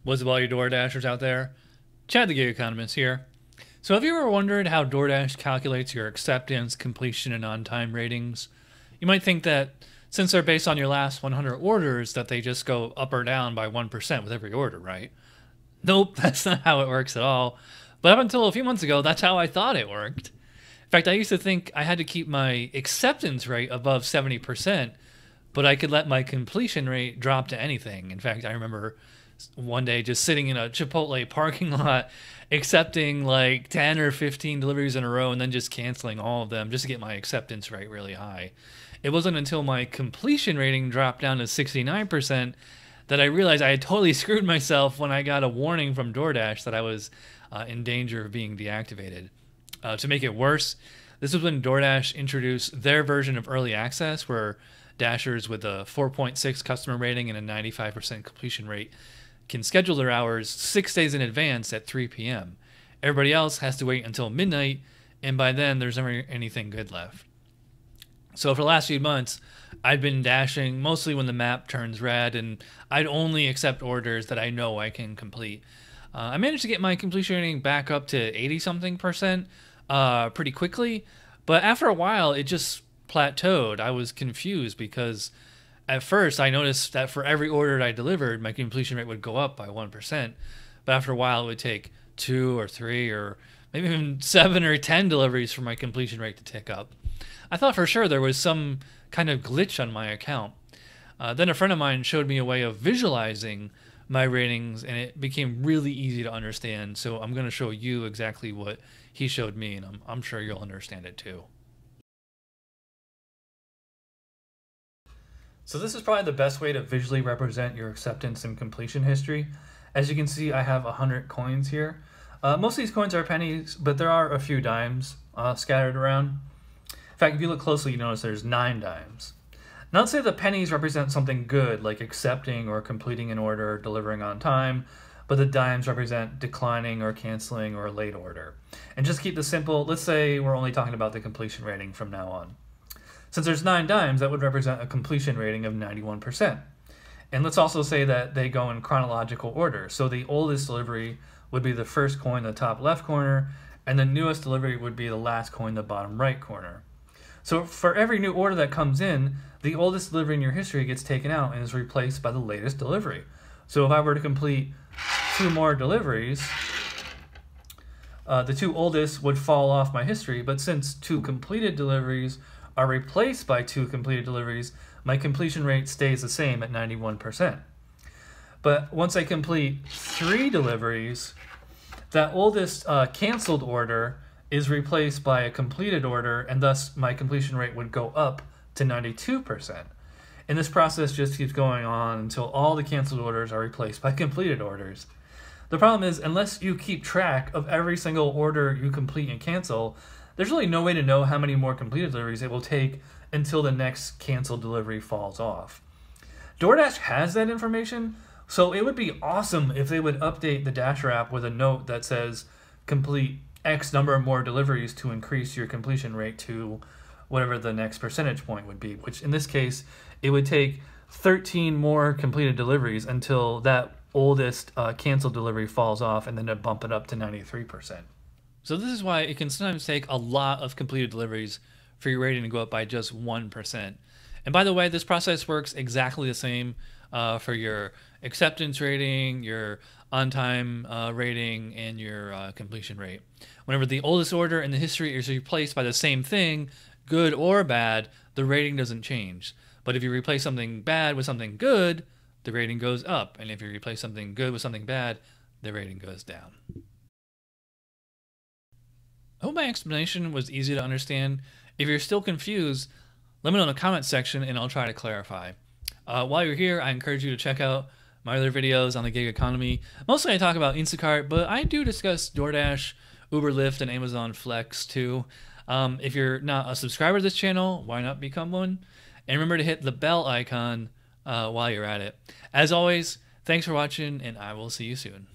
What's up, all you DoorDashers out there? Chad the Gig Economist here. So have you ever wondered how DoorDash calculates your acceptance, completion, and on-time ratings? You might think that since they're based on your last 100 orders that they just go up or down by 1% with every order, right? Nope, that's not how it works at all. But up until a few months ago, that's how I thought it worked. In fact, I used to think I had to keep my acceptance rate above 70%, but I could let my completion rate drop to anything. In fact, I remember one day just sitting in a Chipotle parking lot accepting like 10 or 15 deliveries in a row and then just canceling all of them just to get my acceptance rate really high. It wasn't until my completion rating dropped down to 69% that I realized I had totally screwed myself when I got a warning from DoorDash that I was in danger of being deactivated. To make it worse, this was when DoorDash introduced their version of early access where Dashers with a 4.6 customer rating and a 95% completion rate can schedule their hours 6 days in advance at 3 p.m. Everybody else has to wait until midnight, and by then there's never anything good left. So for the last few months, I've been dashing mostly when the map turns red, and I'd only accept orders that I know I can complete. I managed to get my completion rating back up to 80-something% pretty quickly, but after a while it just plateaued. I was confused because at first I noticed that for every order I delivered, my completion rate would go up by 1%, but after a while it would take 2 or 3 or maybe even 7 or 10 deliveries for my completion rate to tick up. I thought for sure there was some kind of glitch on my account. Then a friend of mine showed me a way of visualizing my ratings, and it became really easy to understand. So I'm going to show you exactly what he showed me, and I'm sure you'll understand it too. So this is probably the best way to visually represent your acceptance and completion history. As you can see, I have 100 coins here. Most of these coins are pennies, but there are a few dimes scattered around. In fact, if you look closely, you notice there's 9 dimes. Now let's say the pennies represent something good, like accepting or completing an order, delivering on time, but the dimes represent declining or canceling or a late order. And just keep this simple, let's say we're only talking about the completion rating from now on. Since there's 9 dimes, that would represent a completion rating of 91%. And let's also say that they go in chronological order. So the oldest delivery would be the first coin in the top left corner, and the newest delivery would be the last coin in the bottom right corner. So for every new order that comes in, the oldest delivery in your history gets taken out and is replaced by the latest delivery. So if I were to complete 2 more deliveries, the 2 oldest would fall off my history, but since 2 completed deliveries are replaced by 2 completed deliveries, my completion rate stays the same at 91%. But once I complete 3 deliveries, that oldest canceled order is replaced by a completed order, and thus my completion rate would go up to 92%. And this process just keeps going on until all the canceled orders are replaced by completed orders. The problem is, unless you keep track of every single order you complete and cancel, there's really no way to know how many more completed deliveries it will take until the next canceled delivery falls off. DoorDash has that information, so it would be awesome if they would update the Dasher app with a note that says complete X number of more deliveries to increase your completion rate to whatever the next percentage point would be, which in this case, it would take 13 more completed deliveries until that oldest canceled delivery falls off, and then to bump it up to 93%. So this is why it can sometimes take a lot of completed deliveries for your rating to go up by just 1%. And by the way, this process works exactly the same for your acceptance rating, your on-time rating, and your completion rate. Whenever the oldest order in the history is replaced by the same thing, good or bad, the rating doesn't change. But if you replace something bad with something good, the rating goes up. And if you replace something good with something bad, the rating goes down. I hope my explanation was easy to understand. If you're still confused, let me know in the comment section and I'll try to clarify. While you're here, I encourage you to check out my other videos on the gig economy. Mostly I talk about Instacart, but I do discuss DoorDash, Uber, Lyft, and Amazon Flex too. If you're not a subscriber to this channel, why not become one? And remember to hit the bell icon while you're at it. As always, thanks for watching, and I will see you soon.